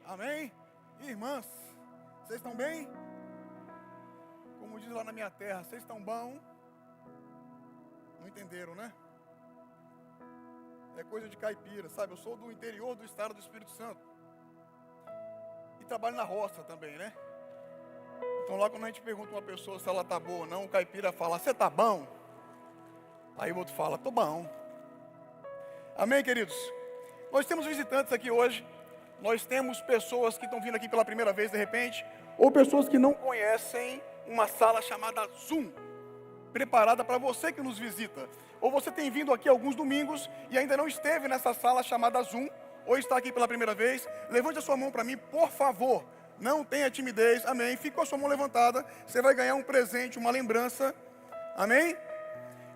Amém? Irmãs, vocês estão bem? Como diz lá na minha terra, vocês estão bom? Não entenderam, né? É coisa de caipira, sabe? Eu sou do interior do estado do Espírito Santo. E trabalho na roça também, né? Então lá quando a gente pergunta uma pessoa se ela está boa ou não, o caipira fala, você está bom? Aí o outro fala, estou bom. Amém, queridos? Nós temos visitantes aqui hoje. Nós temos pessoas que estão vindo aqui pela primeira vez de repente, ou pessoas que não conhecem uma sala chamada Zoom, preparada para você que nos visita. Ou você tem vindo aqui alguns domingos e ainda não esteve nessa sala chamada Zoom, ou está aqui pela primeira vez. Levante a sua mão para mim, por favor. Não tenha timidez, amém. Fique com a sua mão levantada, você vai ganhar um presente, uma lembrança, amém?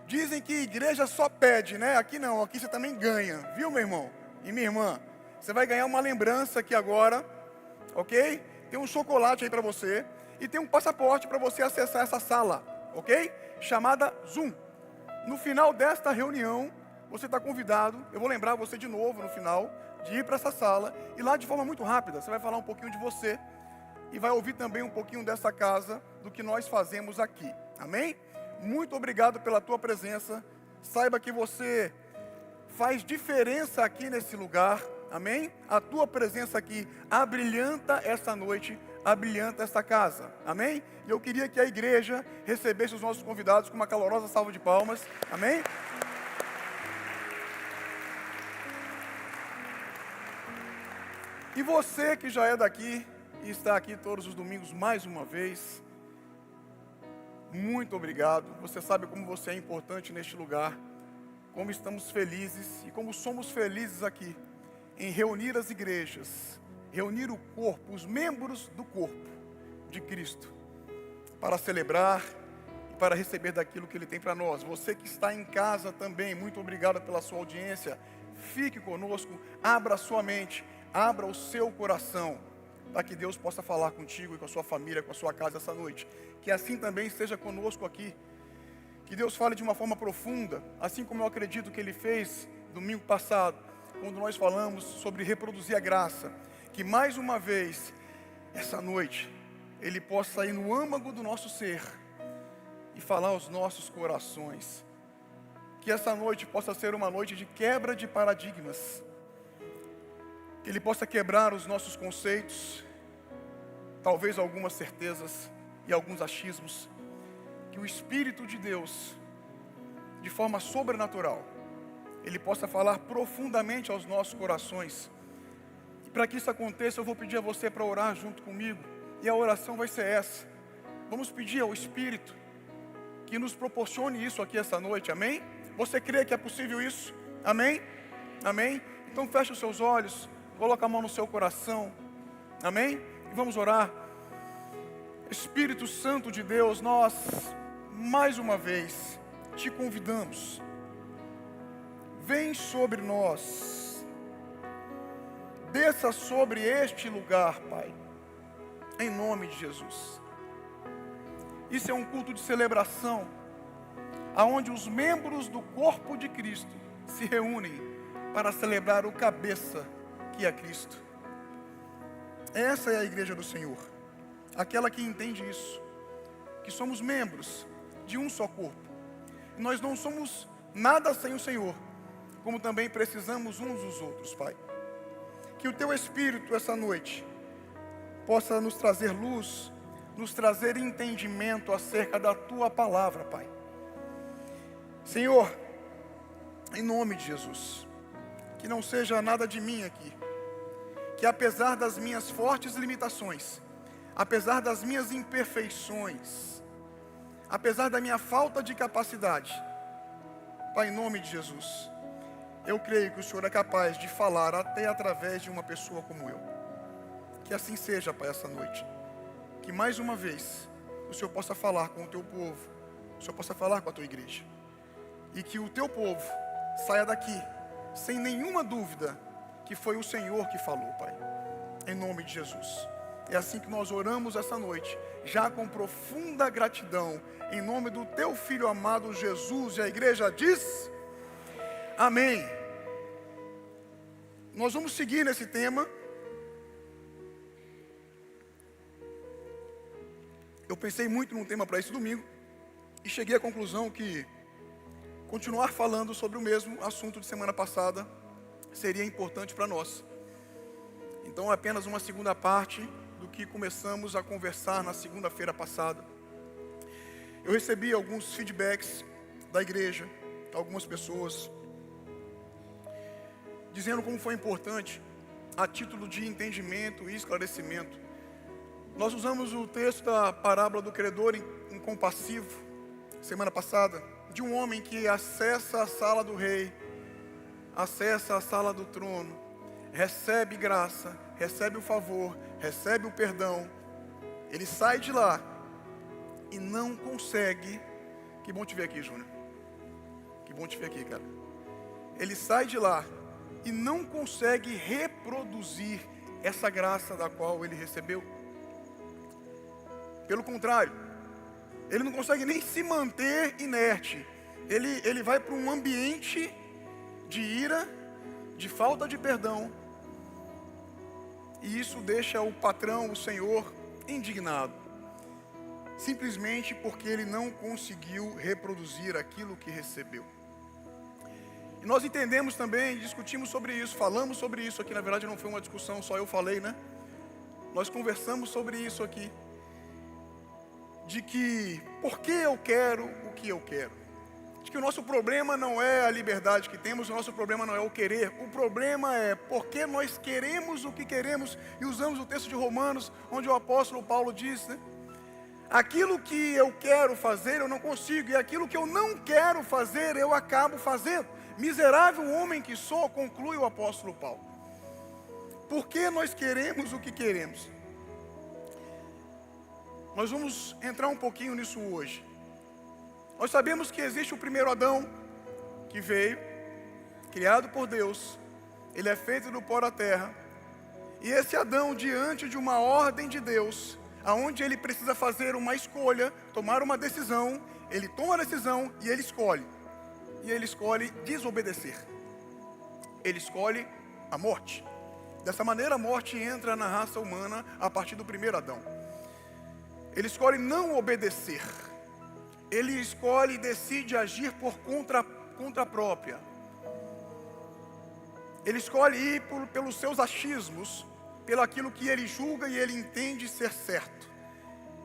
Dizem que igreja só pede, né? Aqui não, aqui você também ganha, viu, meu irmão e minha irmã? Você vai ganhar uma lembrança aqui agora, ok? Tem um chocolate aí para você e tem um passaporte para você acessar essa sala, ok? Chamada Zoom. No final desta reunião, você está convidado, eu vou lembrar você de novo no final, de ir para essa sala e lá de forma muito rápida, você vai falar um pouquinho de você e vai ouvir também um pouquinho dessa casa, do que nós fazemos aqui, amém? Muito obrigado pela tua presença, saiba que você faz diferença aqui nesse lugar, amém? A tua presença aqui abrilhanta essa noite, abrilhanta essa casa, amém? E eu queria que a igreja recebesse os nossos convidados com uma calorosa salva de palmas, amém? E você que já é daqui e está aqui todos os domingos mais uma vez, muito obrigado. Você sabe como você é importante neste lugar, como estamos felizes e como somos felizes aqui em reunir as igrejas, reunir o corpo, os membros do corpo de Cristo, para celebrar e para receber daquilo que Ele tem para nós. Você que está em casa também, muito obrigado pela sua audiência. Fique conosco, abra a sua mente, abra o seu coração, para que Deus possa falar contigo e com a sua família, com a sua casa essa noite. Que assim também esteja conosco aqui. Que Deus fale de uma forma profunda, assim como eu acredito que Ele fez domingo passado, quando nós falamos sobre reproduzir a graça. Que mais uma vez, essa noite, Ele possa ir no âmago do nosso ser e falar aos nossos corações. Que essa noite possa ser uma noite de quebra de paradigmas. Que Ele possa quebrar os nossos conceitos, talvez algumas certezas e alguns achismos. Que o Espírito de Deus, de forma sobrenatural, Ele possa falar profundamente aos nossos corações. E para que isso aconteça, eu vou pedir a você para orar junto comigo. E a oração vai ser essa. Vamos pedir ao Espírito que nos proporcione isso aqui essa noite, amém? Você crê que é possível isso? Amém? Amém? Então feche os seus olhos, coloca a mão no seu coração, amém? E vamos orar. Espírito Santo de Deus, nós, mais uma vez, te convidamos. Vem sobre nós, desça sobre este lugar, Pai, em nome de Jesus. Isso é um culto de celebração, aonde os membros do corpo de Cristo se reúnem para celebrar o cabeça, que é Cristo. Essa é a igreja do Senhor, aquela que entende isso, que somos membros de um só corpo. Nós não somos nada sem o Senhor, como também precisamos uns dos outros, Pai. Que o Teu Espírito essa noite possa nos trazer luz, nos trazer entendimento acerca da Tua palavra, Pai. Senhor, em nome de Jesus, que não seja nada de mim aqui, que apesar das minhas fortes limitações, apesar das minhas imperfeições, apesar da minha falta de capacidade, Pai, em nome de Jesus, eu creio que o Senhor é capaz de falar até através de uma pessoa como eu. Que assim seja, Pai, essa noite. Que mais uma vez o Senhor possa falar com o Teu povo, o Senhor possa falar com a Tua igreja. E que o Teu povo saia daqui sem nenhuma dúvida que foi o Senhor que falou, Pai. Em nome de Jesus. É assim que nós oramos essa noite, já com profunda gratidão, em nome do Teu Filho amado Jesus. E a igreja diz: amém. Nós vamos seguir nesse tema. Eu pensei muito num tema para esse domingo e cheguei à conclusão que continuar falando sobre o mesmo assunto de semana passada seria importante para nós. Então, é apenas uma segunda parte do que começamos a conversar na segunda-feira passada. Eu recebi alguns feedbacks da igreja, algumas pessoas, dizendo como foi importante, a título de entendimento e esclarecimento. Nós usamos o texto da parábola do credor incompassivo, semana passada, de um homem que acessa a sala do rei, acessa a sala do trono, recebe graça, recebe o favor, recebe o perdão. Ele sai de lá e não consegue. Que bom te ver aqui, Júnior. Que bom te ver aqui, cara. Ele sai de lá e não consegue reproduzir essa graça da qual ele recebeu. Pelo contrário, ele não consegue nem se manter inerte. Ele vai para um ambiente de ira, de falta de perdão. E isso deixa o patrão, o Senhor, indignado. Simplesmente porque ele não conseguiu reproduzir aquilo que recebeu. E nós entendemos também, discutimos sobre isso, falamos sobre isso aqui. Na verdade não foi uma discussão, só eu falei, né? Nós conversamos sobre isso aqui. De que, por que eu quero o que eu quero? De que o nosso problema não é a liberdade que temos, o nosso problema não é o querer. O problema é porque nós queremos o que queremos. E usamos o texto de Romanos, onde o apóstolo Paulo diz, né? Aquilo que eu quero fazer, eu não consigo. E aquilo que eu não quero fazer, eu acabo fazendo. Miserável homem que sou, conclui o apóstolo Paulo. Por que nós queremos o que queremos? Nós vamos entrar um pouquinho nisso hoje. Nós sabemos que existe o primeiro Adão, que veio, criado por Deus. Ele é feito do pó da terra. E esse Adão, diante de uma ordem de Deus, aonde ele precisa fazer uma escolha, tomar uma decisão, ele toma a decisão e ele escolhe. E ele escolhe desobedecer. Ele escolhe a morte. Dessa maneira a morte entra na raça humana a partir do primeiro Adão. Ele escolhe não obedecer. Ele escolhe e decide agir por conta própria. Ele escolhe ir pelos seus achismos, pelo aquilo que ele julga e ele entende ser certo.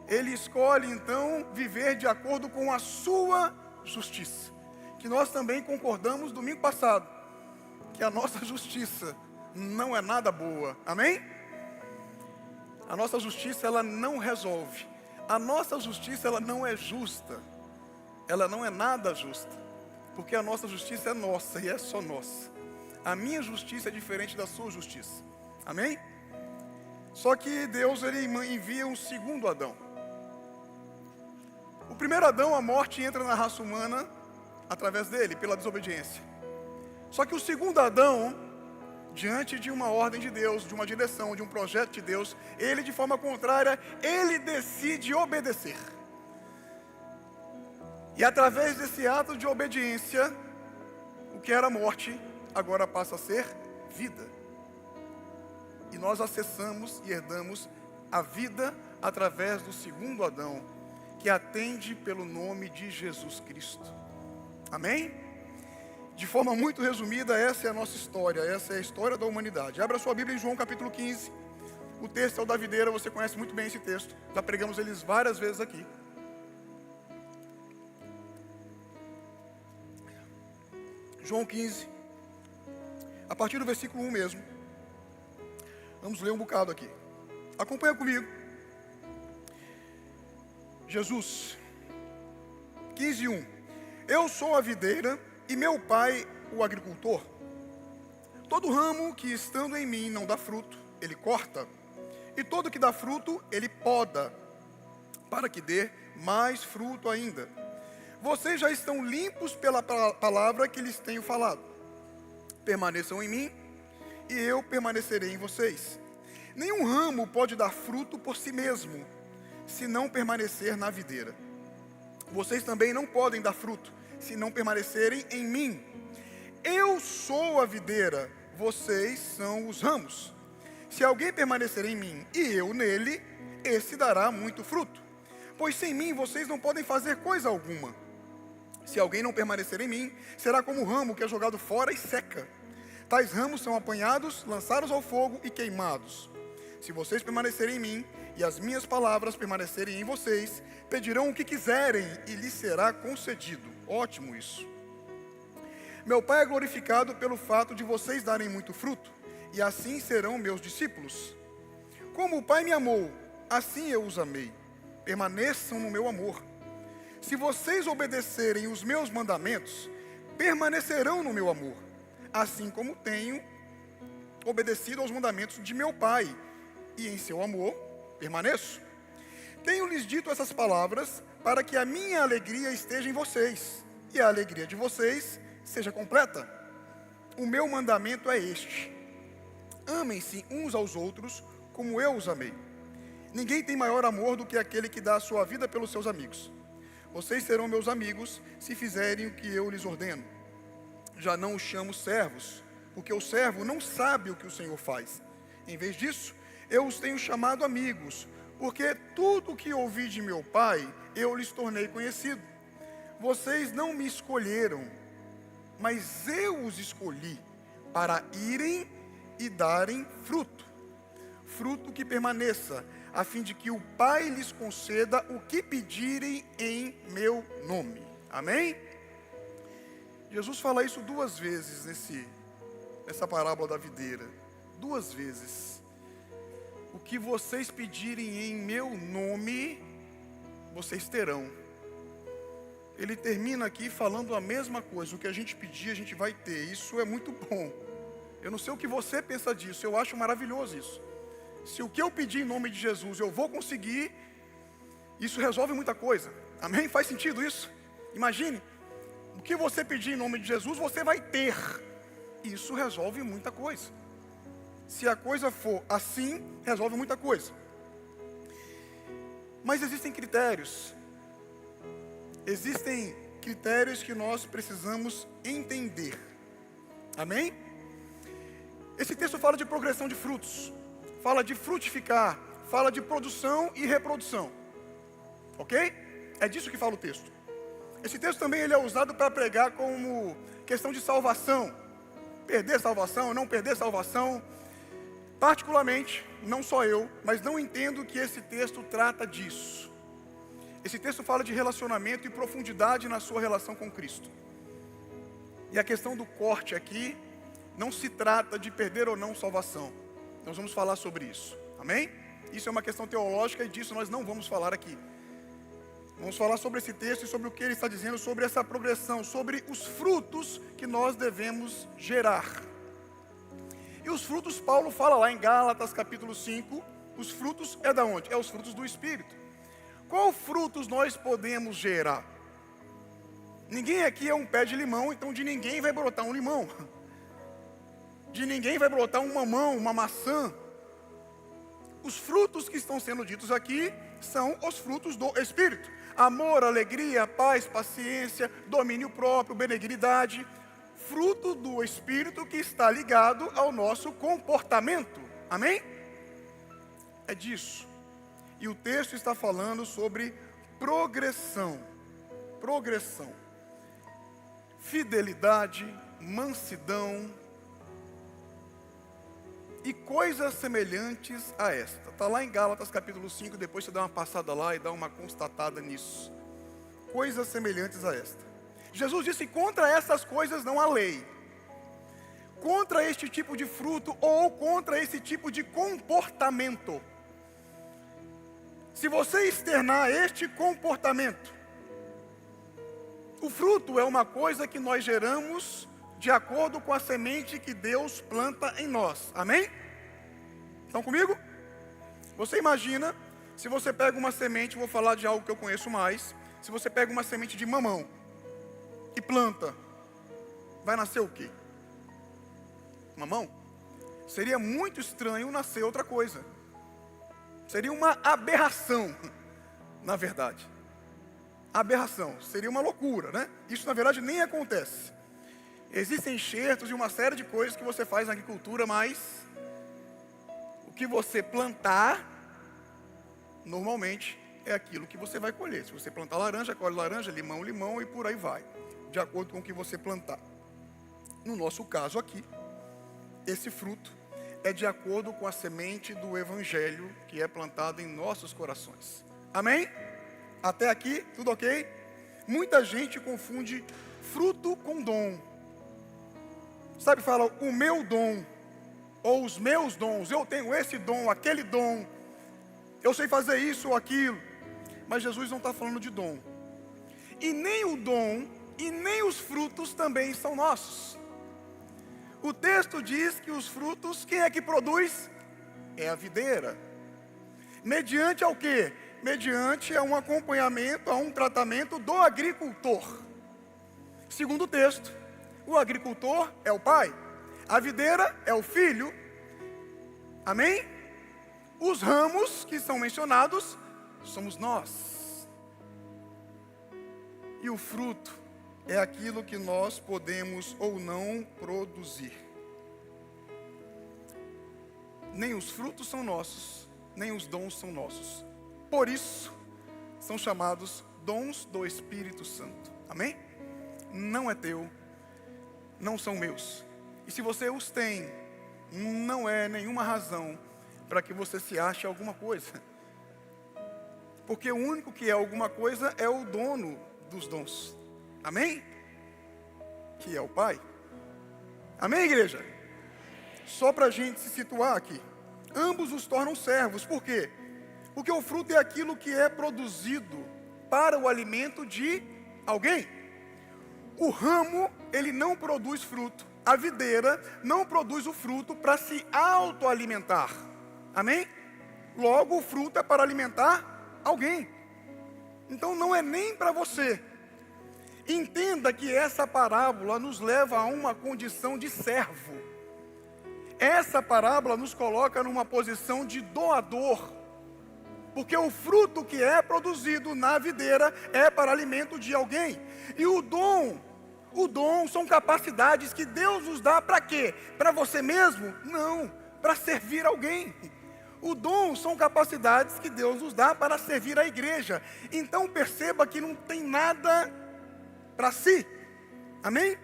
Ele escolhe então viver de acordo com a sua justiça. Que nós também concordamos domingo passado, que a nossa justiça não é nada boa. Amém? A nossa justiça, ela não resolve. A nossa justiça, ela não é justa. Ela não é nada justa. Porque a nossa justiça é nossa e é só nossa. A minha justiça é diferente da sua justiça. Amém? Só que Deus, ele envia um segundo Adão. O primeiro Adão, a morte entra na raça humana através dele, pela desobediência. Só que o segundo Adão, diante de uma ordem de Deus, de uma direção, de um projeto de Deus, ele, de forma contrária, ele decide obedecer. E através desse ato de obediência, o que era morte, agora passa a ser vida. E nós acessamos e herdamos a vida através do segundo Adão, que atende pelo nome de Jesus Cristo. Amém? De forma muito resumida, essa é a nossa história, essa é a história da humanidade. Abra sua Bíblia em João capítulo 15. O texto é o da videira, você conhece muito bem esse texto. Já pregamos eles várias vezes aqui. João 15, a partir do versículo 1 mesmo. Vamos ler um bocado aqui. Acompanha comigo. Jesus, 15:1. Eu sou a videira e meu pai o agricultor. Todo ramo que estando em mim não dá fruto, ele corta. E todo que dá fruto, ele poda, para que dê mais fruto ainda. Vocês já estão limpos pela palavra que lhes tenho falado. Permaneçam em mim, e eu permanecerei em vocês. Nenhum ramo pode dar fruto por si mesmo, se não permanecer na videira. Vocês também não podem dar fruto, se não permanecerem em mim. Eu sou a videira, vocês são os ramos. Se alguém permanecer em mim e eu nele, esse dará muito fruto. Pois sem mim vocês não podem fazer coisa alguma. Se alguém não permanecer em mim, será como o ramo que é jogado fora e seca. Tais ramos são apanhados, lançados ao fogo e queimados. Se vocês permanecerem em mim e as minhas palavras permanecerem em vocês, pedirão o que quiserem e lhes será concedido. Ótimo isso. Meu Pai é glorificado pelo fato de vocês darem muito fruto, e assim serão meus discípulos. Como o Pai me amou, assim eu os amei. Permaneçam no meu amor. Se vocês obedecerem os meus mandamentos, permanecerão no meu amor, assim como tenho obedecido aos mandamentos de meu Pai, e em seu amor permaneço. Tenho-lhes dito essas palavras para que a minha alegria esteja em vocês, e a alegria de vocês seja completa. O meu mandamento é este: amem-se uns aos outros como eu os amei. Ninguém tem maior amor do que aquele que dá a sua vida pelos seus amigos. Vocês serão meus amigos se fizerem o que eu lhes ordeno. Já não os chamo servos, porque o servo não sabe o que o Senhor faz. Em vez disso, eu os tenho chamado amigos, porque tudo o que ouvi de meu Pai, eu lhes tornei conhecido. Vocês não me escolheram, mas eu os escolhi para irem e darem fruto. Fruto que permaneça, a fim de que o Pai lhes conceda o que pedirem em meu nome. Amém? Jesus fala isso duas vezes nessa parábola da videira. Duas vezes. O que vocês pedirem em meu nome, vocês terão. Ele termina aqui falando a mesma coisa. O que a gente pedir, a gente vai ter. Isso é muito bom. Eu não sei o que você pensa disso. Eu acho maravilhoso isso. Se o que eu pedir em nome de Jesus eu vou conseguir, isso resolve muita coisa. Amém? Faz sentido isso? Imagine, o que você pedir em nome de Jesus, você vai ter. Isso resolve muita coisa. Se a coisa for assim, resolve muita coisa. Mas existem critérios. Existem critérios que nós precisamos entender. Amém? Esse texto fala de progressão de frutos. Fala de frutificar, fala de produção e reprodução. Ok? É disso que fala o texto. Esse texto também ele é usado para pregar como questão de salvação. Perder salvação, não perder salvação. Particularmente, não só eu, mas não entendo que esse texto trata disso. Esse texto fala de relacionamento e profundidade na sua relação com Cristo. E a questão do corte aqui não se trata de perder ou não salvação. Nós vamos falar sobre isso, amém? Isso é uma questão teológica e disso nós não vamos falar aqui. Vamos falar sobre esse texto e sobre o que ele está dizendo, sobre essa progressão, sobre os frutos que nós devemos gerar. E os frutos, Paulo fala lá em Gálatas capítulo 5, os frutos é da onde? É os frutos do Espírito. Qual frutos nós podemos gerar? Ninguém aqui é um pé de limão, então de ninguém vai brotar um limão. De ninguém vai brotar um mamão, uma maçã. Os frutos que estão sendo ditos aqui são os frutos do Espírito. Amor, alegria, paz, paciência, domínio próprio, benignidade. Fruto do Espírito que está ligado ao nosso comportamento. Amém? É disso. E o texto está falando sobre progressão. Progressão. Fidelidade, mansidão e coisas semelhantes a esta. Está lá em Gálatas capítulo 5, depois você dá uma passada lá e dá uma constatada nisso. Coisas semelhantes a esta. Jesus disse: contra essas coisas não há lei. Contra este tipo de fruto ou contra esse tipo de comportamento. Se você externar este comportamento, o fruto é uma coisa que nós geramos de acordo com a semente que Deus planta em nós. Amém? Estão comigo? Você imagina, se você pega uma semente, vou falar de algo que eu conheço mais. Se você pega uma semente de mamão e planta, vai nascer o quê? Mamão? Seria muito estranho nascer outra coisa. Seria uma aberração, na verdade. Aberração, seria uma loucura, né? Isso na verdade nem acontece. Existem enxertos e uma série de coisas que você faz na agricultura, mas o que você plantar, normalmente, é aquilo que você vai colher. Se você plantar laranja, colhe laranja, limão, limão e por aí vai, de acordo com o que você plantar. No nosso caso aqui, esse fruto é de acordo com a semente do Evangelho que é plantada em nossos corações. Amém? Até aqui, tudo ok? Muita gente confunde fruto com dom. Sabe, fala, o meu dom, ou os meus dons, eu tenho esse dom, aquele dom, eu sei fazer isso ou aquilo. Mas Jesus não está falando de dom. E nem o dom, e nem os frutos também são nossos. O texto diz que os frutos, quem é que produz? É a videira. Mediante ao quê? Mediante a um acompanhamento, a um tratamento do agricultor. Segundo o texto, o agricultor é o pai, a videira é o filho. Amém? Os ramos que são mencionados somos nós. E o fruto é aquilo que nós podemos ou não produzir. Nem os frutos são nossos, nem os dons são nossos. Por isso, são chamados dons do Espírito Santo. Amém? Não é teu, não são meus. E se você os tem, não é nenhuma razão para que você se ache alguma coisa. Porque o único que é alguma coisa é o dono dos dons. Amém? Que é o Pai. Amém, igreja? Só para a gente se situar aqui. Ambos os tornam servos. Por quê? Porque o fruto é aquilo que é produzido para o alimento de alguém. O ramo, ele não produz fruto. A videira não produz o fruto para se autoalimentar. Amém? Logo, o fruto é para alimentar alguém. Então não é nem para você. Entenda que essa parábola nos leva a uma condição de servo. Essa parábola nos coloca numa posição de doador. Porque o fruto que é produzido na videira é para alimento de alguém. E o dom são capacidades que Deus nos dá para quê? Para você mesmo? Não, para servir alguém. O dom são capacidades que Deus nos dá para servir a igreja. Então perceba que não tem nada para si. Amém?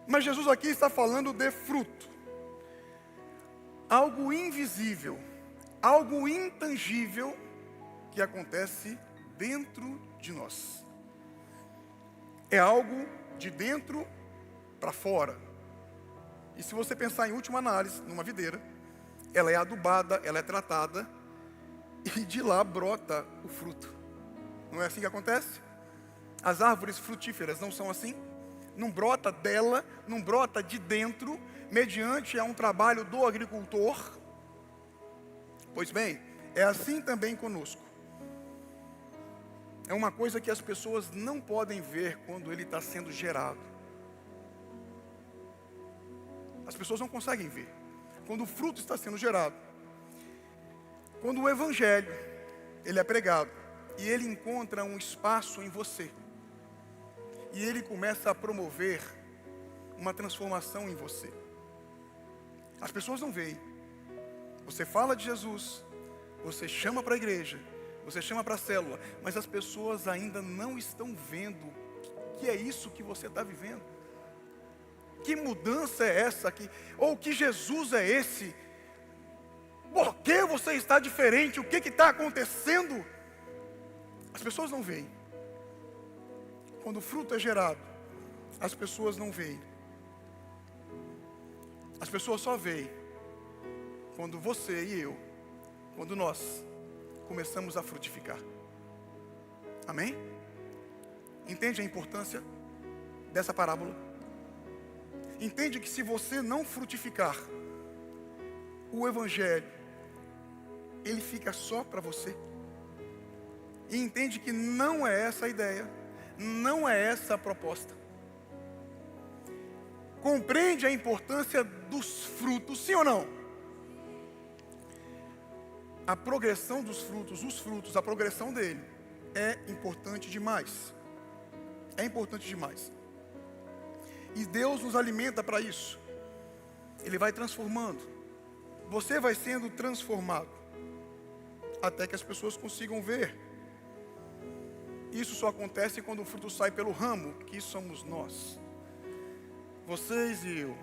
Mas Jesus aqui está falando de fruto. Algo invisível, algo intangível que acontece dentro de nós. É algo de dentro para fora. E se você pensar em última análise, numa videira, ela é adubada, ela é tratada, e de lá brota o fruto. Não é assim que acontece? As árvores frutíferas não são assim? Não brota dela, não brota de dentro, mediante a um trabalho do agricultor? Pois bem, é assim também conosco. É uma coisa que as pessoas não podem ver quando ele está sendo gerado. As pessoas não conseguem ver quando o fruto está sendo gerado. Quando o Evangelho, ele é pregado, e ele encontra um espaço em você. E ele começa a promover uma transformação em você. As pessoas não veem, Você fala de Jesus, você chama para a igreja, você chama para a célula, mas as pessoas ainda não estão vendo que é isso que você está vivendo. Que mudança é essa aqui? Ou que Jesus é esse? Por que você está diferente? O que está acontecendo? As pessoas não veem. Quando o fruto é gerado, as pessoas não veem. As pessoas só veem quando você e eu, quando nós começamos a frutificar. Amém? Entende a importância dessa parábola? Entende que se você não frutificar, o evangelho, ele fica só para você. E entende que não é essa a ideia, não é essa a proposta. Compreende a importância dos frutos, sim ou não? A progressão dos frutos, os frutos, a progressão dele é importante demais. É importante demais. E Deus nos alimenta para isso. Ele vai transformando. Você vai sendo transformado. Até que as pessoas consigam ver. Isso só acontece quando o fruto sai pelo ramo, que somos nós. Vocês e eu.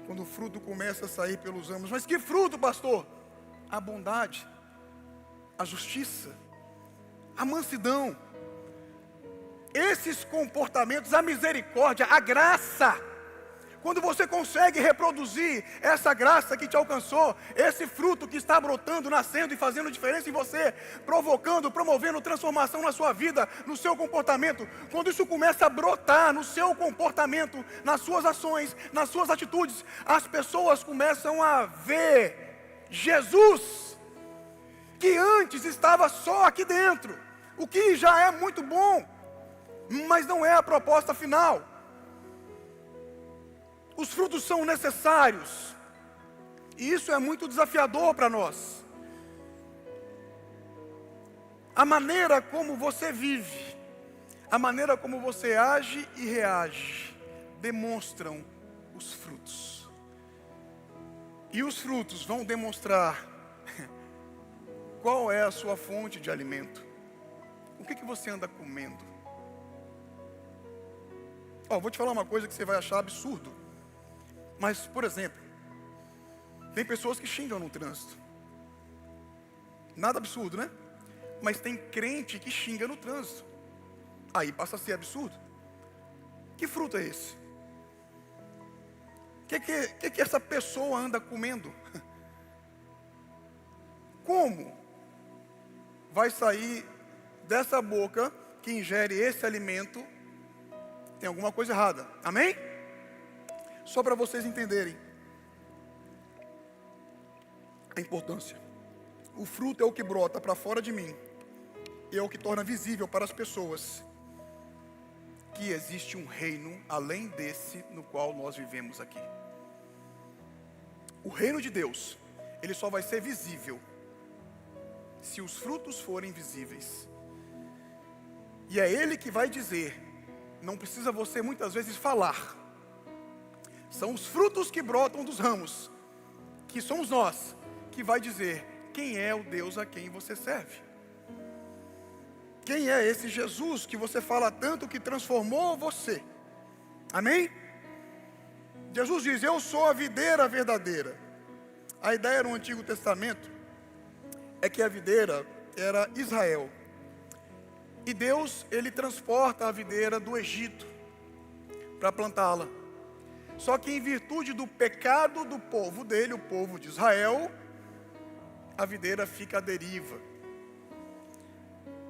Quando o fruto começa a sair pelos ramos. Mas que fruto, pastor? A bondade, a justiça, a mansidão. Esses comportamentos, a misericórdia, a graça. Quando você consegue reproduzir essa graça que te alcançou, esse fruto que está brotando, nascendo e fazendo diferença em você, provocando, promovendo transformação na sua vida, no seu comportamento. Quando isso começa a brotar no seu comportamento, nas suas ações, nas suas atitudes, as pessoas começam a ver Jesus, que antes estava só aqui dentro, o que já é muito bom, mas não é a proposta final. Os frutos são necessários, e isso é muito desafiador para nós. A maneira como você vive, a maneira como você age e reage, demonstram os frutos. E os frutos vão demonstrar qual é a sua fonte de alimento. O que você anda comendo? Vou te falar uma coisa que você vai achar absurdo. Mas, por exemplo, tem pessoas que xingam no trânsito. Nada absurdo, né? Mas tem crente que xinga no trânsito. Aí passa a ser absurdo. Que fruto é esse? O que essa pessoa anda comendo? Como vai sair dessa boca que ingere esse alimento? Tem alguma coisa errada. Amém? Só para vocês entenderem a importância. O fruto é o que brota para fora de mim, e é o que torna visível para as pessoas que existe um reino além desse no qual nós vivemos aqui. O reino de Deus, ele só vai ser visível se os frutos forem visíveis. E é ele que vai dizer, não precisa você muitas vezes falar. São os frutos que brotam dos ramos, que somos nós, que vai dizer quem é o Deus a quem você serve. Quem é esse Jesus que você fala tanto que transformou você? Amém? Jesus diz, eu sou a videira verdadeira. A ideia no Antigo Testamento é que a videira era Israel. E Deus, ele transporta a videira do Egito para plantá-la. Só que em virtude do pecado do povo dele, o povo de Israel, a videira fica à deriva.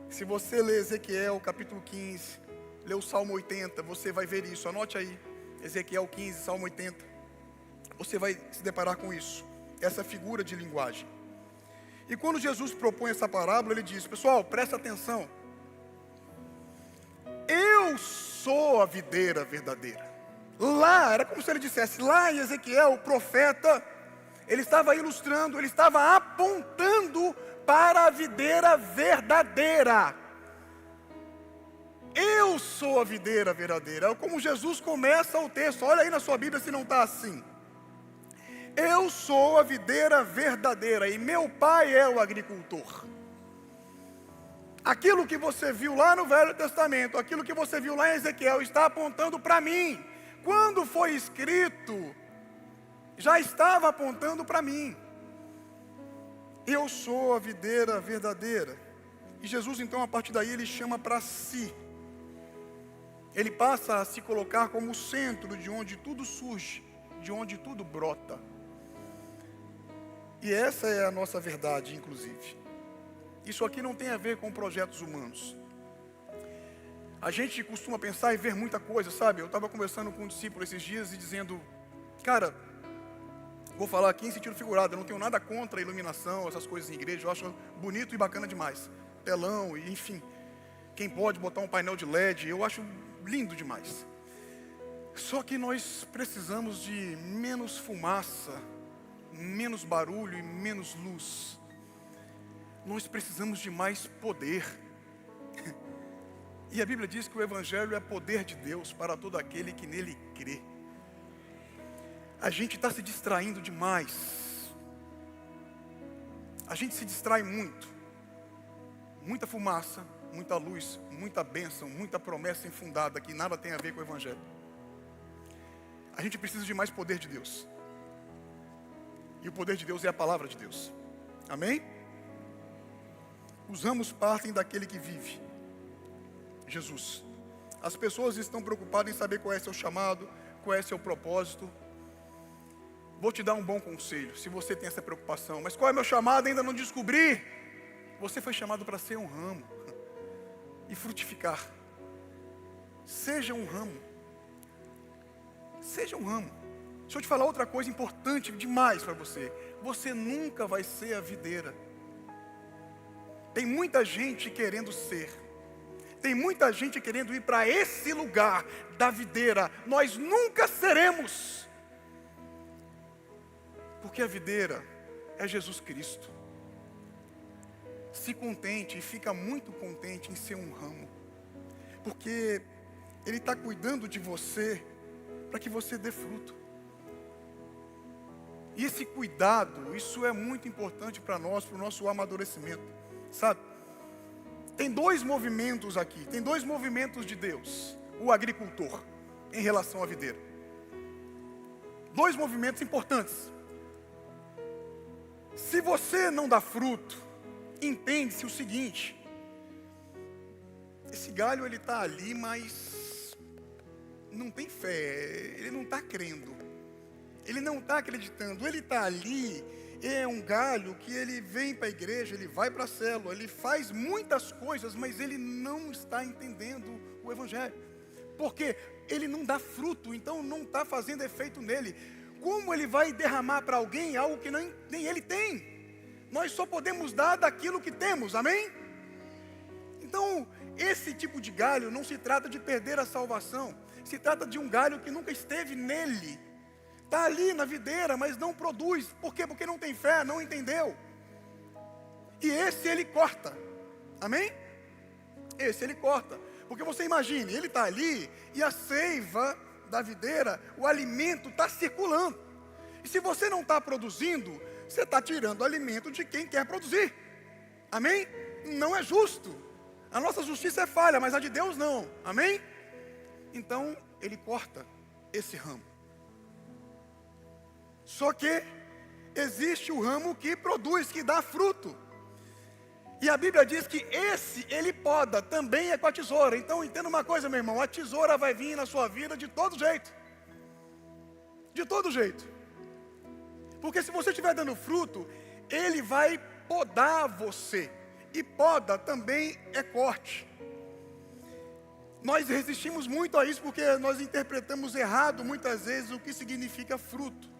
Se você ler Ezequiel capítulo 15, ler o Salmo 80, você vai ver isso, anote aí, Ezequiel 15, Salmo 80. Você vai se deparar com isso, essa figura de linguagem. E quando Jesus propõe essa parábola, ele diz, pessoal, presta atenção. Eu sou a videira verdadeira. Lá, era como se ele dissesse, lá em Ezequiel, o profeta, ele estava ilustrando, ele estava apontando para a videira verdadeira. Eu sou a videira verdadeira. É como Jesus começa o texto, olha aí na sua Bíblia se não está assim. Eu sou a videira verdadeira e meu pai é o agricultor. Aquilo que você viu lá no Velho Testamento, aquilo que você viu lá em Ezequiel, está apontando para mim. Quando foi escrito, já estava apontando para mim. Eu sou a videira verdadeira. E Jesus, então, a partir daí, ele chama para si. Ele passa a se colocar como o centro de onde tudo surge, de onde tudo brota. E essa é a nossa verdade, inclusive. Isso aqui não tem a ver com projetos humanos. A gente costuma pensar e ver muita coisa, sabe? Eu estava conversando com um discípulo esses dias e dizendo, cara, vou falar aqui em sentido figurado, eu não tenho nada contra a iluminação, essas coisas em igreja, eu acho bonito e bacana demais. Telão, e enfim, quem pode botar um painel de LED, eu acho lindo demais. Só que nós precisamos de menos fumaça, menos barulho e menos luz. Nós precisamos de mais poder. E a Bíblia diz que o Evangelho é poder de Deus para todo aquele que nele crê. A gente está se distraindo demais. A gente se distrai muito. Muita fumaça, muita luz, muita bênção, muita promessa infundada que nada tem a ver com o Evangelho. A gente precisa de mais poder de Deus. E o poder de Deus é a palavra de Deus. Amém? Os ramos partem daquele que vive, Jesus. As pessoas estão preocupadas em saber qual é seu chamado, qual é seu propósito. Vou te dar um bom conselho, se você tem essa preocupação. Mas qual é meu chamado? Ainda não descobri. Você foi chamado para ser um ramo e frutificar. Seja um ramo. Seja um ramo. Deixa eu te falar outra coisa importante demais para você. Você nunca vai ser a videira. Tem muita gente querendo ser. Tem muita gente querendo ir para esse lugar da videira. Nós nunca seremos. Porque a videira é Jesus Cristo. Se contente e fica muito contente em ser um ramo. Porque Ele está cuidando de você para que você dê fruto. E esse cuidado, isso é muito importante para nós, para o nosso amadurecimento. Sabe? Tem dois movimentos aqui, tem dois movimentos de Deus, o agricultor, em relação à videira. Dois movimentos importantes. Se você não dá fruto, entende-se o seguinte: esse galho ele está ali, mas não tem fé, ele não está crendo, ele não está acreditando, ele está ali. É um galho que ele vem para a igreja, ele vai para a célula, ele faz muitas coisas, mas ele não está entendendo o Evangelho. Porque ele não dá fruto, então não está fazendo efeito nele. Como ele vai derramar para alguém algo que nem ele tem? Nós só podemos dar daquilo que temos, amém? Então, esse tipo de galho não se trata de perder a salvação. Se trata de um galho que nunca esteve nele. Está ali na videira, mas não produz. Por quê? Porque não tem fé, não entendeu. E esse ele corta. Amém? Esse ele corta. Porque você imagine, ele está ali e a seiva da videira, o alimento está circulando. E se você não está produzindo, você está tirando o alimento de quem quer produzir. Amém? Não é justo. A nossa justiça é falha, mas a de Deus não. Amém? Então, ele corta esse ramo. Só que existe o ramo que produz, que dá fruto. E a Bíblia diz que esse, ele poda, também é com a tesoura. Então entenda uma coisa, meu irmão, a tesoura vai vir na sua vida de todo jeito. De todo jeito. Porque se você estiver dando fruto, ele vai podar você. E poda também é corte. Nós resistimos muito a isso porque nós interpretamos errado muitas vezes o que significa fruto.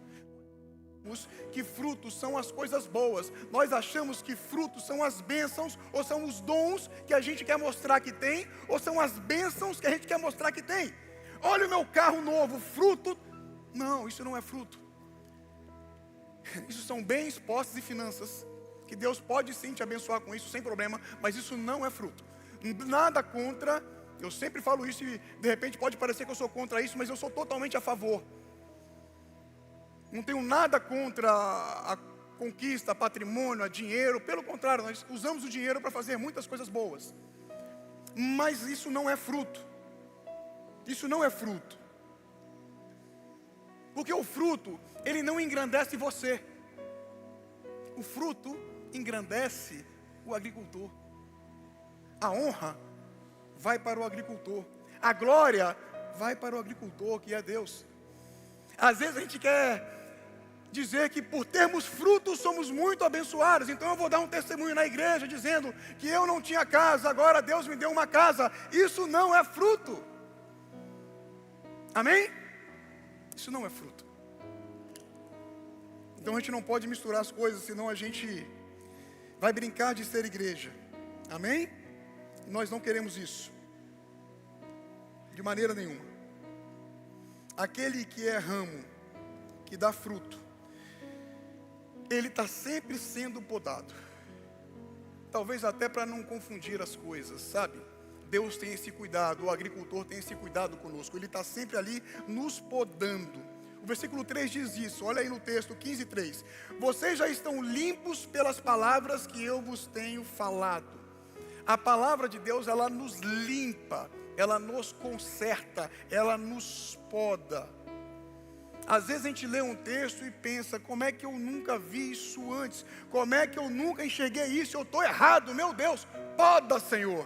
Que frutos são as coisas boas. Nós achamos que frutos são as bênçãos, ou são os dons que a gente quer mostrar que tem, ou são as bênçãos que a gente quer mostrar que tem. Olha o meu carro novo, fruto. Não, isso não é fruto. Isso são bens, posses e finanças, que Deus pode sim te abençoar com isso sem problema, mas isso não é fruto. Nada contra, eu sempre falo isso e de repente pode parecer que eu sou contra isso, mas eu sou totalmente a favor. Não tenho nada contra a conquista, patrimônio, dinheiro. Pelo contrário, nós usamos o dinheiro para fazer muitas coisas boas. Mas isso não é fruto. Isso não é fruto. Porque o fruto, ele não engrandece você. O fruto engrandece o agricultor. A honra vai para o agricultor. A glória vai para o agricultor, que é Deus. Às vezes a gente quer dizer que por termos frutos somos muito abençoados. Então eu vou dar um testemunho na igreja dizendo que eu não tinha casa, agora Deus me deu uma casa. Isso não é fruto. Amém? Isso não é fruto. Então a gente não pode misturar as coisas, senão a gente vai brincar de ser igreja. Amém? Nós não queremos isso. De maneira nenhuma. Aquele que é ramo, que dá fruto, ele está sempre sendo podado. Talvez até para não confundir as coisas, sabe? Deus tem esse cuidado, o agricultor tem esse cuidado conosco. Ele está sempre ali nos podando. O versículo 3 diz isso, olha aí no texto 15:3. Vocês já estão limpos pelas palavras que eu vos tenho falado. A palavra de Deus, ela nos limpa, ela nos conserta, ela nos poda. Às vezes a gente lê um texto e pensa, como é que eu nunca vi isso antes? Como é que eu nunca enxerguei isso? Eu estou errado, meu Deus. Poda, Senhor.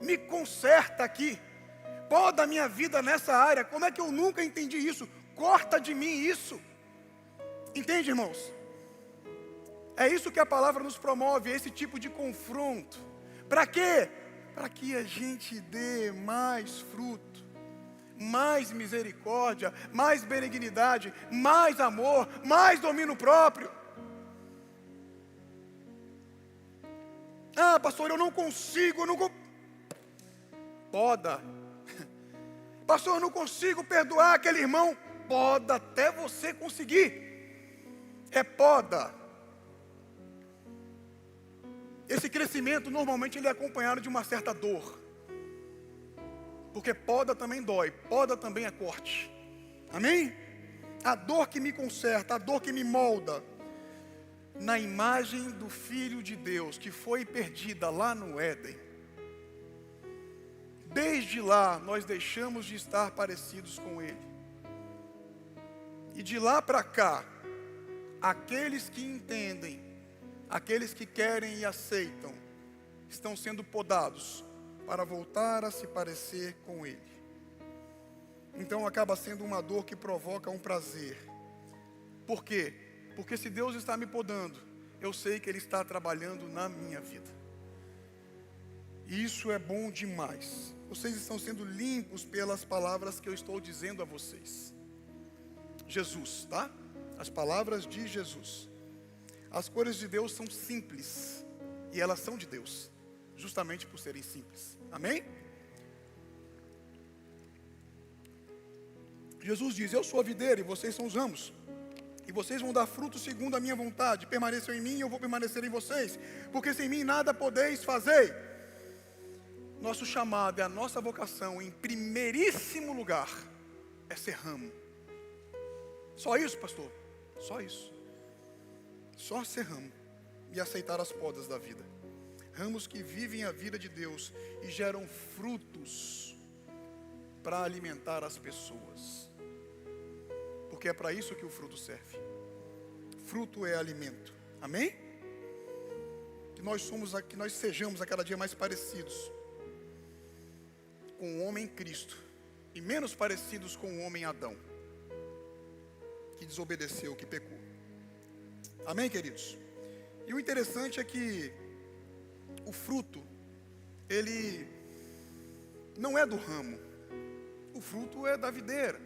Me conserta aqui. Poda a minha vida nessa área. Como é que eu nunca entendi isso? Corta de mim isso. Entende, irmãos? É isso que a palavra nos promove, esse tipo de confronto. Para quê? Para que a gente dê mais fruto. Mais misericórdia, mais benignidade, mais amor, mais domínio próprio. Ah, pastor, eu não consigo, Poda. Pastor, eu não consigo perdoar aquele irmão. Poda até você conseguir. É poda. Esse crescimento normalmente ele é acompanhado de uma certa dor. Porque poda também dói, poda também é corte. Amém? A dor que me conserta, a dor que me molda, na imagem do Filho de Deus, que foi perdida lá no Éden. Desde lá, nós deixamos de estar parecidos com Ele. E de lá para cá, aqueles que entendem, aqueles que querem e aceitam, estão sendo podados para voltar a se parecer com Ele. Então acaba sendo uma dor que provoca um prazer. Por quê? Porque se Deus está me podando, eu sei que Ele está trabalhando na minha vida. E isso é bom demais. Vocês estão sendo limpos pelas palavras que eu estou dizendo a vocês. Jesus, tá? As palavras de Jesus. As coisas de Deus são simples. E elas são de Deus. Justamente por serem simples. Amém? Jesus diz, eu sou a videira e vocês são os ramos. E vocês vão dar fruto segundo a minha vontade. Permaneçam em mim e eu vou permanecer em vocês. Porque sem mim nada podeis fazer. Nosso chamado, a nossa vocação, em primeiríssimo lugar, é ser ramo. Só isso, pastor? Só isso. Só ser ramo. E aceitar as podas da vida. Ramos que vivem a vida de Deus e geram frutos para alimentar as pessoas. Porque é para isso que o fruto serve. Fruto é alimento. Amém? Que nós sejamos a cada dia mais parecidos com o homem Cristo e menos parecidos com o homem Adão, que desobedeceu, que pecou. Amém, queridos? E o interessante é que o fruto, ele não é do ramo. O fruto é da videira,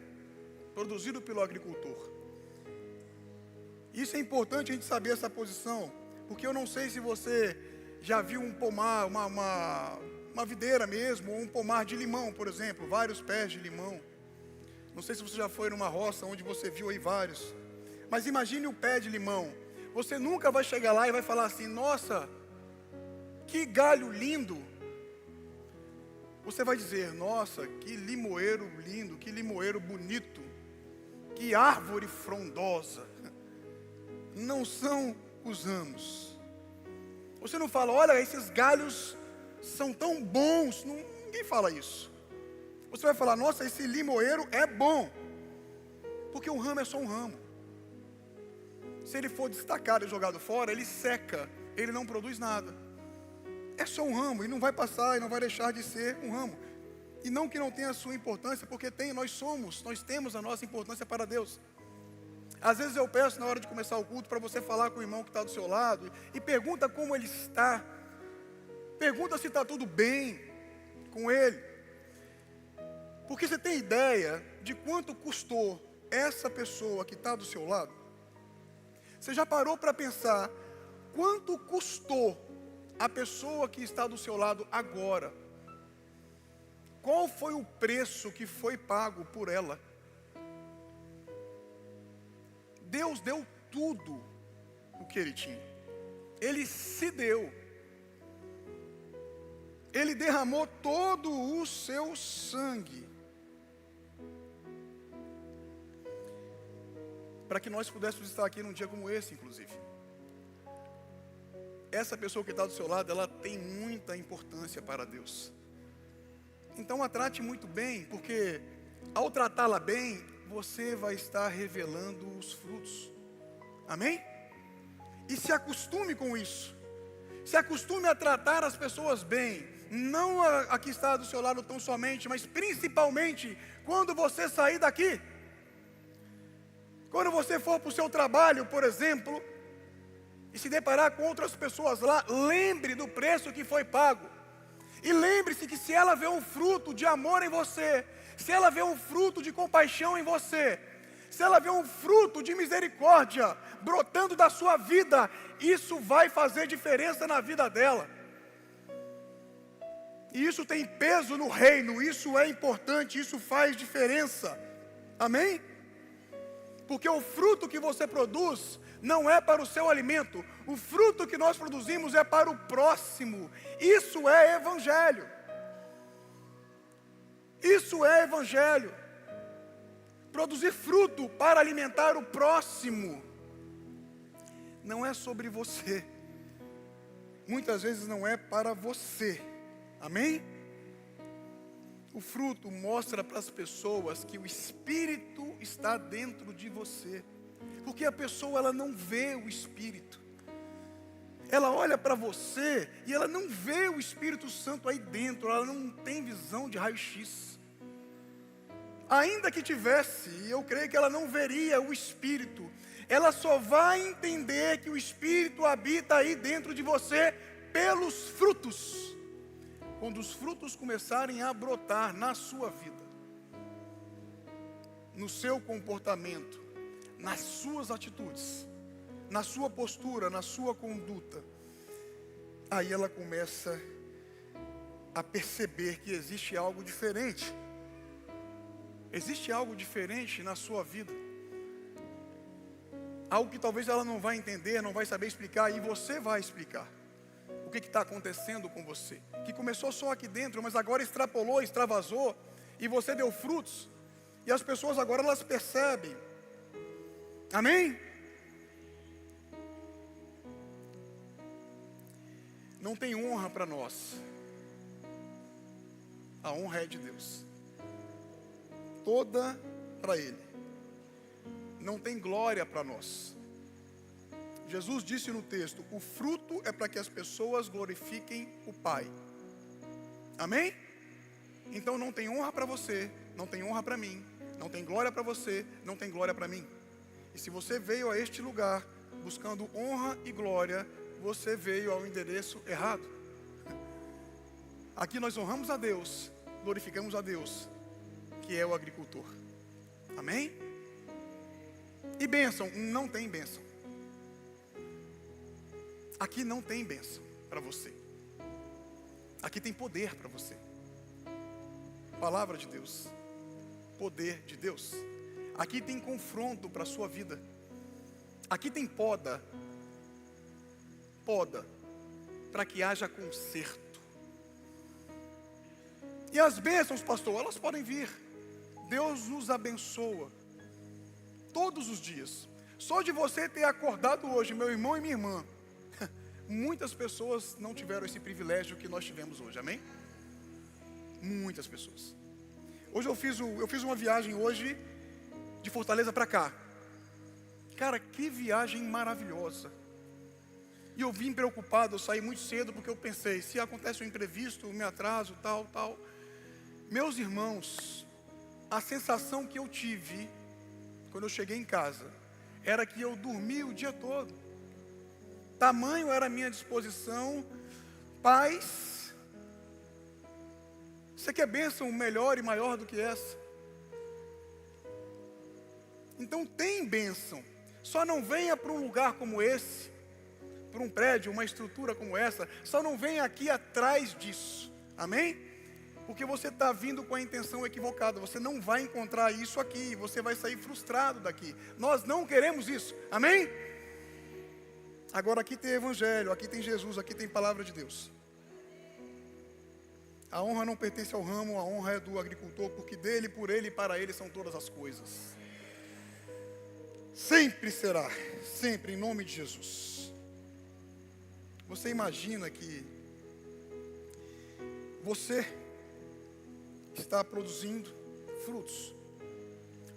produzido pelo agricultor. Isso é importante a gente saber essa posição, porque eu não sei se você já viu um pomar, uma videira mesmo, ou um pomar de limão, por exemplo, vários pés de limão. Não sei se você já foi numa roça onde você viu aí vários. Mas imagine o pé de limão. Você nunca vai chegar lá e vai falar assim, nossa, que galho lindo. Você vai dizer, nossa, que limoeiro lindo, que limoeiro bonito. Que árvore frondosa. Não são os ramos. Você não fala, olha, esses galhos são tão bons. Ninguém fala isso. Você vai falar, nossa, esse limoeiro é bom. Porque um ramo é só um ramo. Se ele for destacado e jogado fora, ele seca. Ele não produz nada. É só um ramo, e não vai passar, e não vai deixar de ser um ramo. E não que não tenha a sua importância, porque nós temos a nossa importância para Deus. Às vezes eu peço na hora de começar o culto para você falar com o irmão que está do seu lado e pergunta como ele está. Pergunta se está tudo bem com ele. Porque você tem ideia de quanto custou essa pessoa que está do seu lado? Você já parou para pensar quanto custou a pessoa que está do seu lado agora? Qual foi o preço que foi pago por ela? Deus deu tudo o que Ele tinha. Ele se deu. Ele derramou todo o seu sangue para que nós pudéssemos estar aqui num dia como esse, inclusive. Essa pessoa que está do seu lado, ela tem muita importância para Deus. Então a trate muito bem, porque ao tratá-la bem, você vai estar revelando os frutos. Amém? E se acostume com isso. Se acostume a tratar as pessoas bem. Não a que está do seu lado tão somente, mas principalmente quando você sair daqui. Quando você for para o seu trabalho, por exemplo, e se deparar com outras pessoas lá, lembre do preço que foi pago. E lembre-se que se ela vê um fruto de amor em você, se ela vê um fruto de compaixão em você, se ela vê um fruto de misericórdia brotando da sua vida, isso vai fazer diferença na vida dela. E isso tem peso no reino, isso é importante, isso faz diferença. Amém? Porque o fruto que você produz não é para o seu alimento. O fruto que nós produzimos é para o próximo. Isso é evangelho. Isso é evangelho. Produzir fruto para alimentar o próximo. Não é sobre você. Muitas vezes não é para você. Amém? O fruto mostra para as pessoas que o Espírito está dentro de você. Porque a pessoa, ela não vê o Espírito. Ela olha para você e ela não vê o Espírito Santo aí dentro. Ela não tem visão de raio-x. Ainda que tivesse, e eu creio que ela não veria o Espírito. Ela só vai entender que o Espírito habita aí dentro de você pelos frutos. Quando os frutos começarem a brotar na sua vida, no seu comportamento, nas suas atitudes, na sua postura, na sua conduta, aí ela começa a perceber que existe algo diferente. Existe algo diferente na sua vida. Algo que talvez ela não vai entender, não vai saber explicar, e você vai explicar. O que está acontecendo com você? Que começou só aqui dentro, mas agora extrapolou, extravasou, e você deu frutos, e as pessoas agora elas percebem. Amém? Não tem honra para nós. A honra é de Deus. Toda para Ele. Não tem glória para nós. Jesus disse no texto, o fruto é para que as pessoas glorifiquem o Pai. Amém? Então não tem honra para você, não tem honra para mim, não tem glória para você, não tem glória para mim. E se você veio a este lugar buscando honra e glória, você veio ao endereço errado. Aqui nós honramos a Deus, glorificamos a Deus, que é o agricultor. Amém? E bênção? Não tem bênção. Aqui não tem bênção para você. Aqui tem poder para você. Palavra de Deus. Poder de Deus. Aqui tem confronto para a sua vida. Aqui tem poda. Poda. Para que haja conserto. E as bênçãos, pastor, elas podem vir. Deus nos abençoa. todos os dias. Só de você ter acordado hoje, meu irmão e minha irmã, muitas pessoas não tiveram esse privilégio que nós tivemos hoje, amém? Muitas pessoas. Hoje eu fiz uma viagem hoje de Fortaleza para cá. Cara, que viagem maravilhosa. E eu vim preocupado, eu saí muito cedo porque eu pensei, se acontece um imprevisto, eu me atraso, tal. Meus irmãos, a sensação que eu tive quando eu cheguei em casa era que eu dormi o dia todo. Tamanho era a minha disposição, paz. Você quer bênção melhor e maior do que essa? Então tem bênção. Só não venha para um lugar como esse, para um prédio, uma estrutura como essa, só não venha aqui atrás disso, amém? Porque você está vindo com a intenção equivocada, você não vai encontrar isso aqui, você vai sair frustrado daqui. Nós não queremos isso, amém? Agora aqui tem evangelho, aqui tem Jesus, aqui tem palavra de Deus. A honra não pertence ao ramo, a honra é do agricultor, porque dele, por ele e para ele são todas as coisas. Sempre será, sempre em nome de Jesus. Você imagina que você está produzindo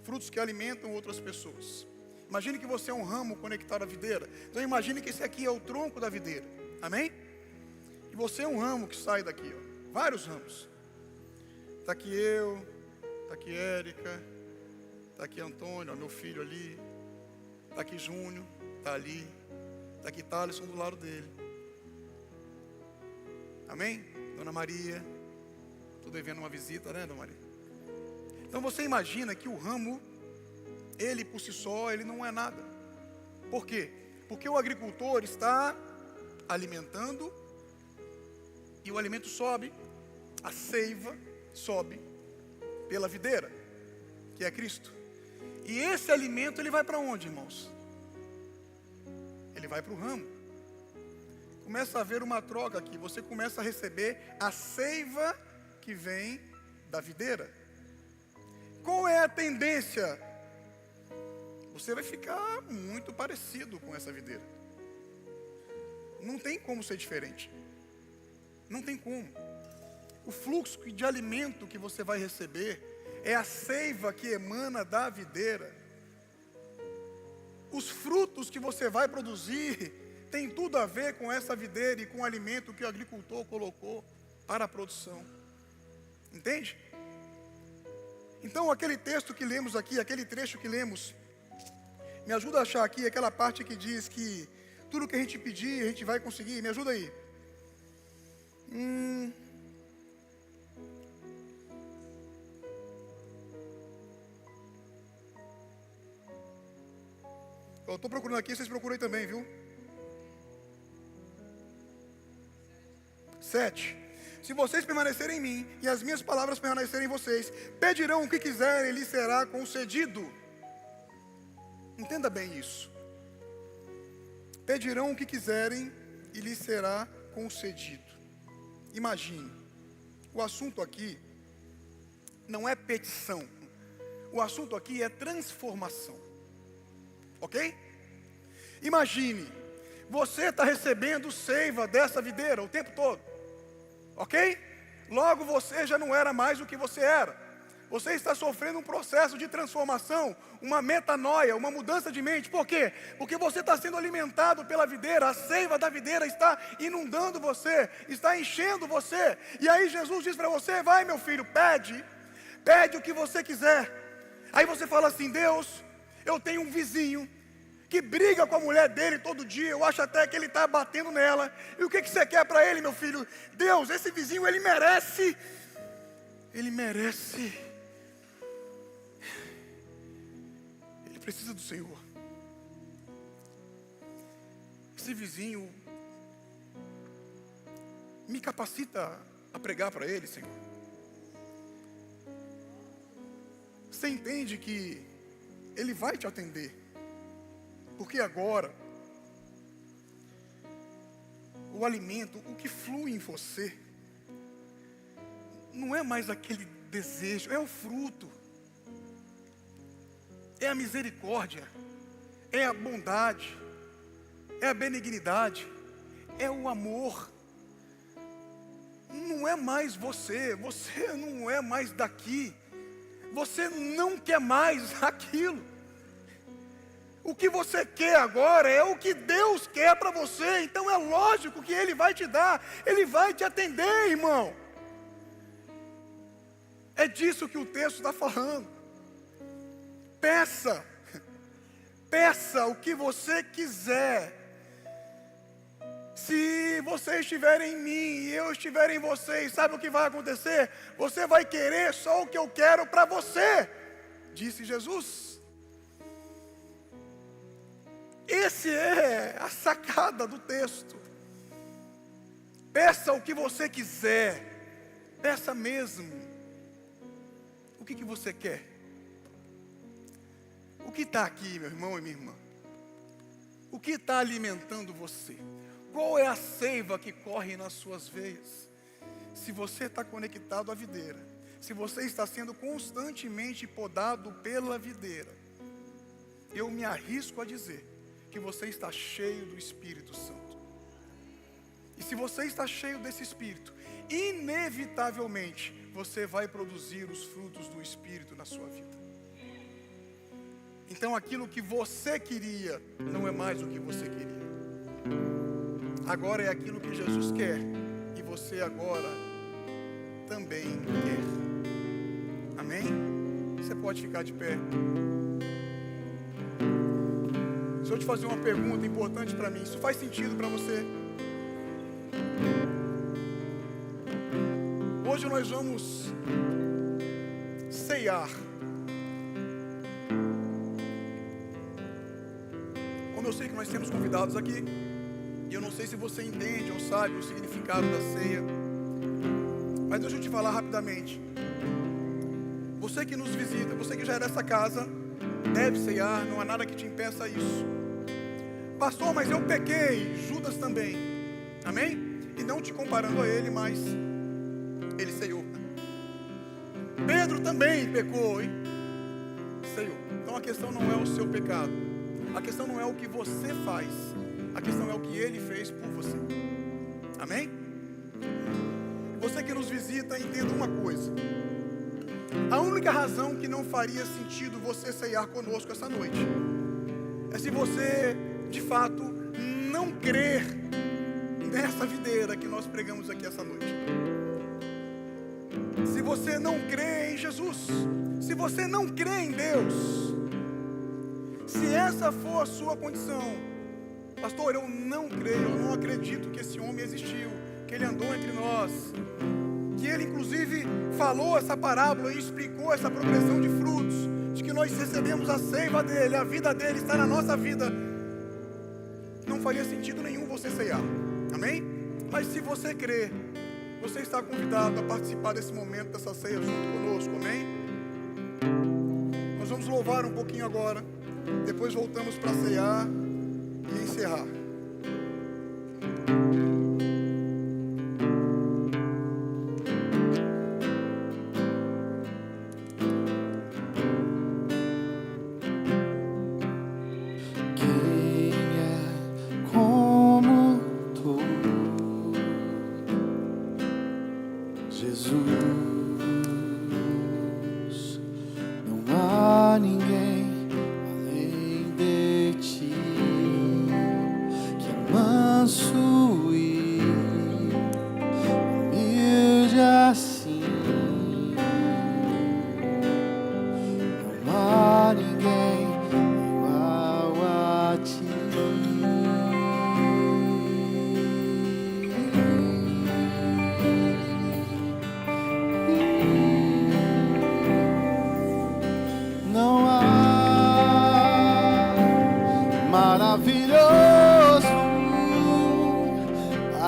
frutos que alimentam outras pessoas. Imagine que você é um ramo conectado à videira. Então imagine que esse aqui é o tronco da videira, amém? E você é um ramo que sai daqui, ó, vários ramos. Está aqui eu, está aqui Érica, está aqui Antônio, ó, meu filho ali, está aqui Júnior, está ali, está aqui Thaleson do lado dele. Amém? Dona Maria, estou devendo uma visita, né, Dona Maria? Então você imagina que o ramo, ele por si só, ele não é nada. Por quê? Porque o agricultor está alimentando e o alimento sobe, a seiva sobe pela videira, que é Cristo. E esse alimento, ele vai para onde, irmãos? Ele vai para o ramo. Começa a haver uma troca aqui. Você começa a receber a seiva que vem da videira. Qual é a tendência? Você vai ficar muito parecido com essa videira. Não tem como ser diferente. Não tem como. O fluxo de alimento que você vai receber é a seiva que emana da videira. Os frutos que você vai produzir tem tudo a ver com essa videira e com o alimento que o agricultor colocou para a produção. Entende? Então aquele texto que lemos aqui, aquele trecho que lemos, me ajuda a achar aqui aquela parte que diz que tudo que a gente pedir, a gente vai conseguir. Me ajuda aí. Eu estou procurando aqui, vocês procuram aí também, viu? 7. Se vocês permanecerem em mim e as minhas palavras permanecerem em vocês, pedirão o que quiserem e lhes será concedido. Entenda bem isso. Pedirão o que quiserem e lhes será concedido. Imagine, o assunto aqui não é petição. O assunto aqui é transformação. Ok? Imagine, você está recebendo seiva dessa videira o tempo todo. Ok? Logo você já não era mais o que você era. Você está sofrendo um processo de transformação, uma metanoia, uma mudança de mente. Por quê? Porque você está sendo alimentado pela videira, a seiva da videira está inundando você, está enchendo você. E aí Jesus diz para você, vai meu filho, pede o que você quiser. Aí você fala assim, Deus, eu tenho um vizinho que briga com a mulher dele todo dia, eu acho até que ele está batendo nela. E o que você quer para ele, meu filho? Deus, esse vizinho, ele merece. Ele precisa do Senhor. Esse vizinho me capacita a pregar para ele, Senhor. Você entende que ele vai te atender. Porque agora, o alimento, o que flui em você, não é mais aquele desejo, é o fruto. é a misericórdia, é a bondade, é a benignidade, é o amor. Não é mais você não é mais daqui, você não quer mais aquilo. O que você quer agora é o que Deus quer para você, então é lógico que Ele vai te dar, Ele vai te atender, irmão. É disso que o texto está falando. Peça o que você quiser. Se você estiver em mim e eu estiver em você, sabe o que vai acontecer? Você vai querer só o que eu quero para você, disse Jesus. Essa é a sacada do texto. Peça o que você quiser, peça mesmo. O que você quer? O que está aqui, meu irmão e minha irmã? O que está alimentando você? Qual é a seiva que corre nas suas veias? Se você está conectado à videira, se você está sendo constantemente podado pela videira, eu me arrisco a dizer que você está cheio do Espírito Santo. E se você está cheio desse Espírito, inevitavelmente você vai produzir os frutos do Espírito na sua vida. Então aquilo que você queria não é mais o que você queria. Agora é aquilo que Jesus quer e você agora também quer. Amém? Você pode ficar de pé. Se eu te fazer uma pergunta importante para mim, isso faz sentido para você? Hoje nós vamos ceiar. Como eu sei que nós temos convidados aqui, e eu não sei se você entende ou sabe o significado da ceia, mas deixa eu te falar rapidamente. Você que nos visita, você que já é dessa casa, deve ceiar, não há nada que te impeça isso. Pastor, mas eu pequei, Judas também, amém? E não te comparando a ele, mas ele ceiou. Pedro também pecou, hein? Ceiou. Então a questão não é o seu pecado, a questão não é o que você faz, a questão é o que Ele fez por você. Amém? Você que nos visita, entenda uma coisa. A única razão que não faria sentido você ceiar conosco essa noite é se você, de fato, não crer nessa videira que nós pregamos aqui essa noite. Se você não crê em Jesus, se você não crê em Deus, se essa for a sua condição, pastor, eu não creio, eu não acredito que esse homem existiu, que ele andou entre nós, que ele inclusive falou essa parábola e explicou essa progressão de frutos, de que nós recebemos a seiva dele, a vida dele está na nossa vida. Não faria sentido nenhum você ceiar, amém? Mas se você crê, você está convidado a participar desse momento, dessa ceia junto conosco, amém? Nós vamos louvar um pouquinho agora, depois voltamos para ceiar e encerrar.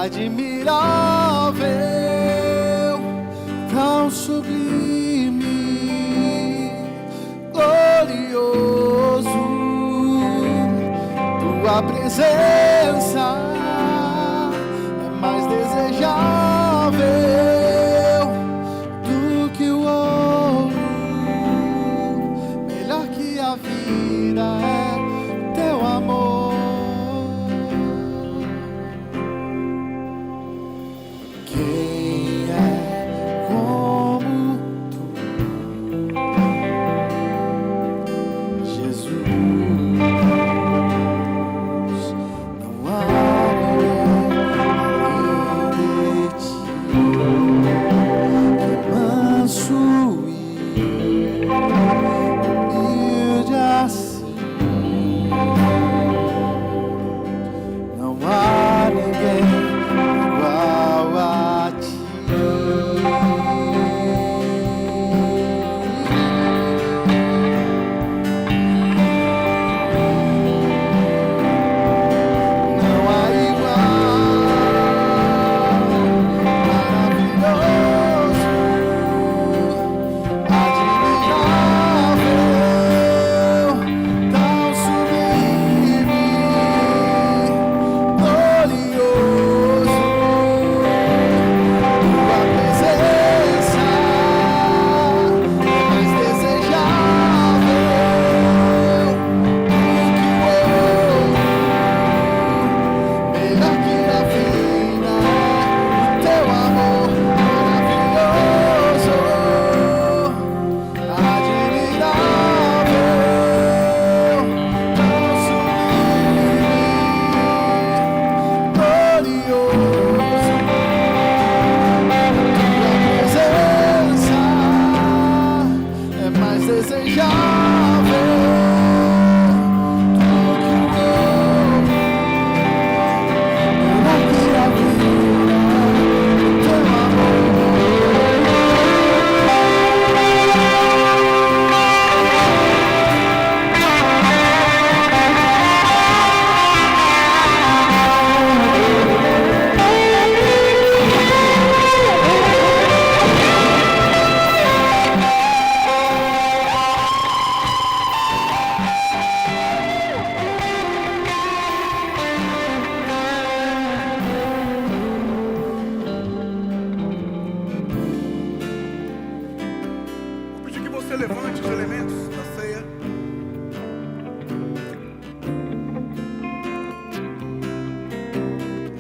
Admirável, tão sublime, glorioso, tua presença é mais desejável do que o ouro, melhor que a vida.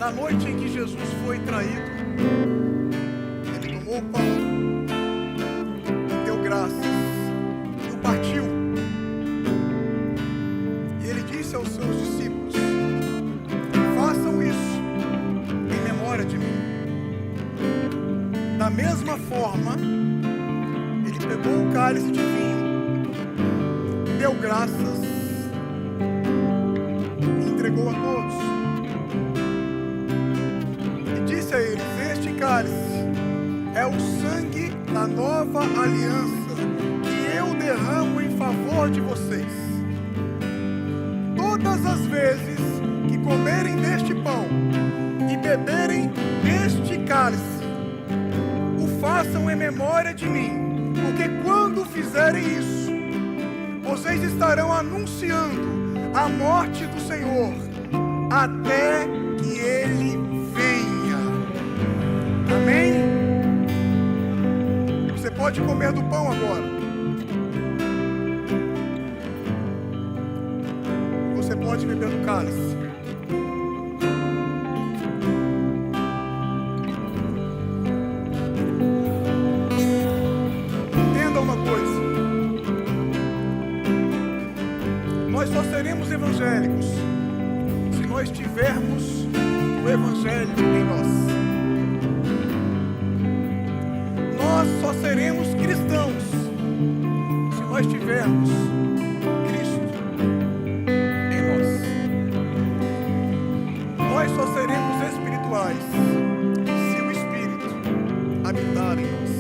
Na noite em que Jesus foi traído, ele tomou o pão, deu graças, o partiu. E ele disse aos seus discípulos: façam isso em memória de mim. Da mesma forma, ele pegou o cálice de vinho, deu graças e entregou a todos. E disse a eles: este cálice é o sangue da nova aliança que eu derramo em favor de vocês. Todas as vezes que comerem deste pão e beberem deste cálice, o façam em memória de mim, porque quando fizerem isso, vocês estarão anunciando a morte do Senhor até que Ele venha. Amém? Você pode comer do pão agora. Você pode beber do cálice. Entenda uma coisa. Nós só seremos evangélicos se nós tivermos o Evangelho em nós. Nós só seremos cristãos se nós tivermos Cristo em nós. Nós só seremos espirituais se o Espírito habitar em nós.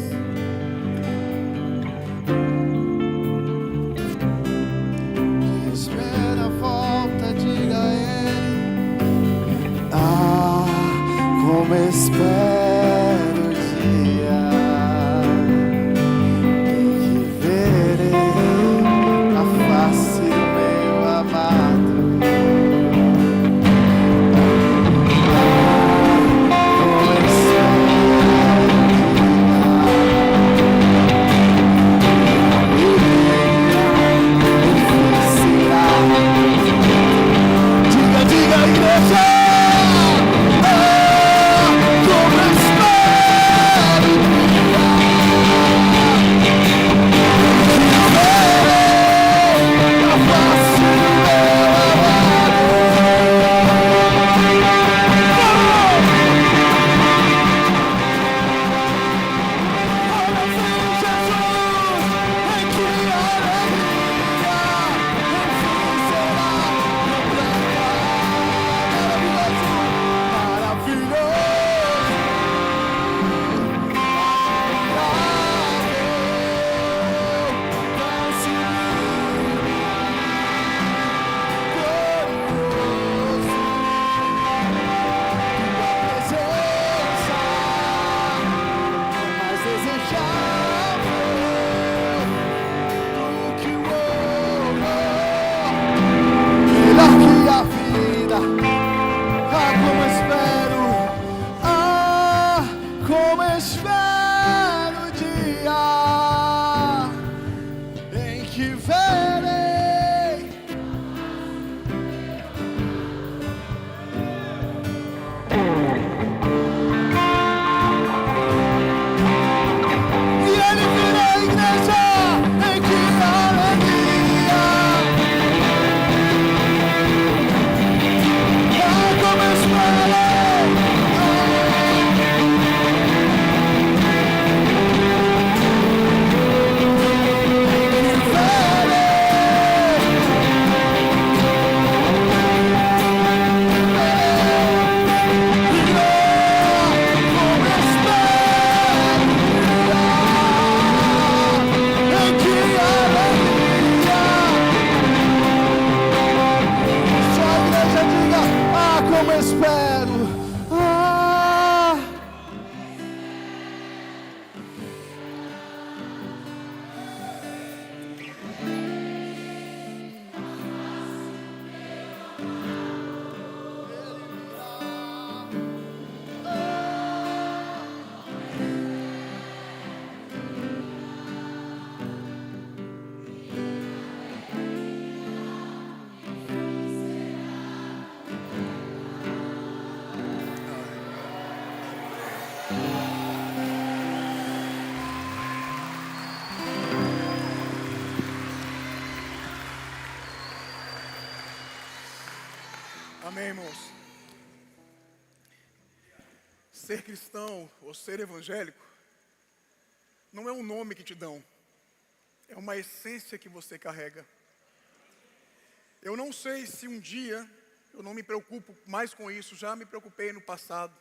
Espera a volta, diga a Ele. Ah, como espero o dia em que verei a face do meu amado. Como espero diga, igreja! Ah, como Ser cristão ou ser evangélico não é um nome que te dão, é uma essência que você carrega. Eu não sei se um dia, eu não me preocupo mais com isso, já me preocupei no passado,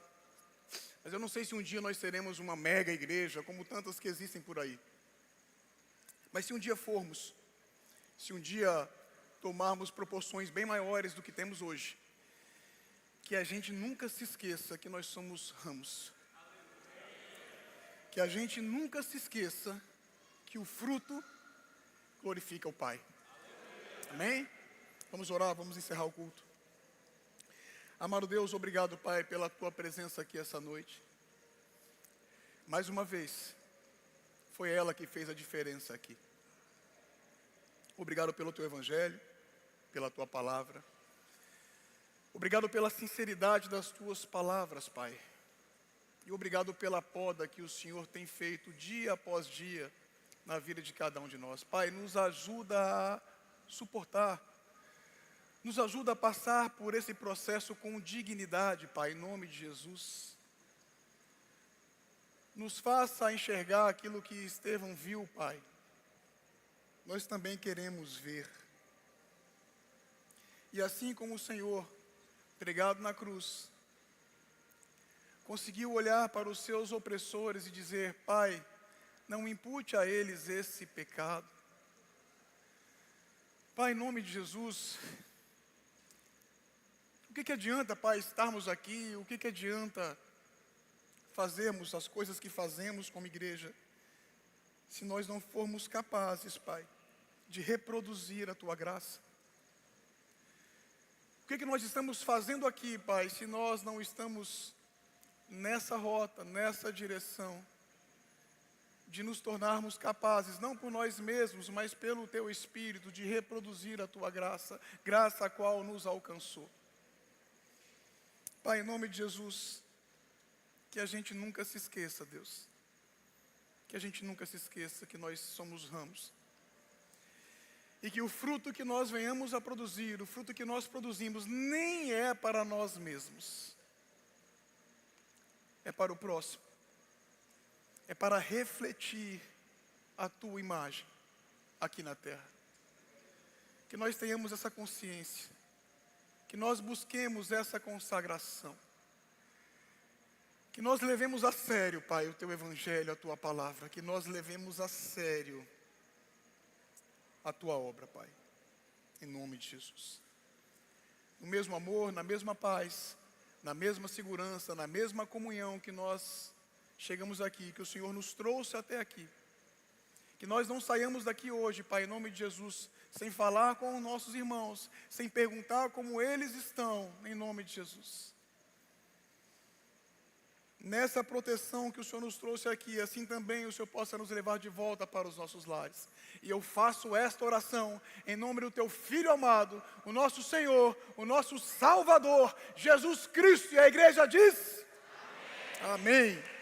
mas eu não sei se um dia nós seremos uma mega igreja, como tantas que existem por aí. Mas se um dia formos, se um dia tomarmos proporções bem maiores do que temos hoje, que a gente nunca se esqueça que nós somos ramos. Que a gente nunca se esqueça que o fruto glorifica o Pai. Amém? Vamos orar, vamos encerrar o culto. Amado Deus, obrigado, Pai, pela Tua presença aqui essa noite. Mais uma vez, foi ela que fez a diferença aqui. Obrigado pelo Teu Evangelho, pela Tua palavra. Obrigado pela sinceridade das Tuas palavras, Pai. E obrigado pela poda que o Senhor tem feito dia após dia na vida de cada um de nós. Pai, nos ajuda a suportar, nos ajuda a passar por esse processo com dignidade, Pai, em nome de Jesus. Nos faça enxergar aquilo que Estevão viu, Pai. Nós também queremos ver. E assim como o Senhor, pregado na cruz, conseguiu olhar para os seus opressores e dizer: Pai, não impute a eles esse pecado. Pai, em nome de Jesus, o que adianta, Pai, estarmos aqui? O que adianta fazermos as coisas que fazemos como igreja, se nós não formos capazes, Pai, de reproduzir a Tua graça? O que nós estamos fazendo aqui, Pai, se nós não estamos nessa rota, nessa direção, de nos tornarmos capazes, não por nós mesmos, mas pelo Teu Espírito, de reproduzir a Tua graça, graça a qual nos alcançou. Pai, em nome de Jesus, que a gente nunca se esqueça, Deus, que a gente nunca se esqueça que nós somos ramos, e que o fruto que nós venhamos a produzir, o fruto que nós produzimos, nem é para nós mesmos, é para o próximo, é para refletir a Tua imagem aqui na terra. Que nós tenhamos essa consciência, que nós busquemos essa consagração, que nós levemos a sério, Pai, o Teu Evangelho, a Tua palavra, que nós levemos a sério a Tua obra, Pai, em nome de Jesus. No mesmo amor, na mesma paz, na mesma segurança, na mesma comunhão que nós chegamos aqui, que o Senhor nos trouxe até aqui. Que nós não saiamos daqui hoje, Pai, em nome de Jesus, sem falar com os nossos irmãos, sem perguntar como eles estão, em nome de Jesus. Nessa proteção que o Senhor nos trouxe aqui, assim também o Senhor possa nos levar de volta para os nossos lares. E eu faço esta oração em nome do Teu Filho amado, o nosso Senhor, o nosso Salvador, Jesus Cristo. E a igreja diz: Amém. Amém.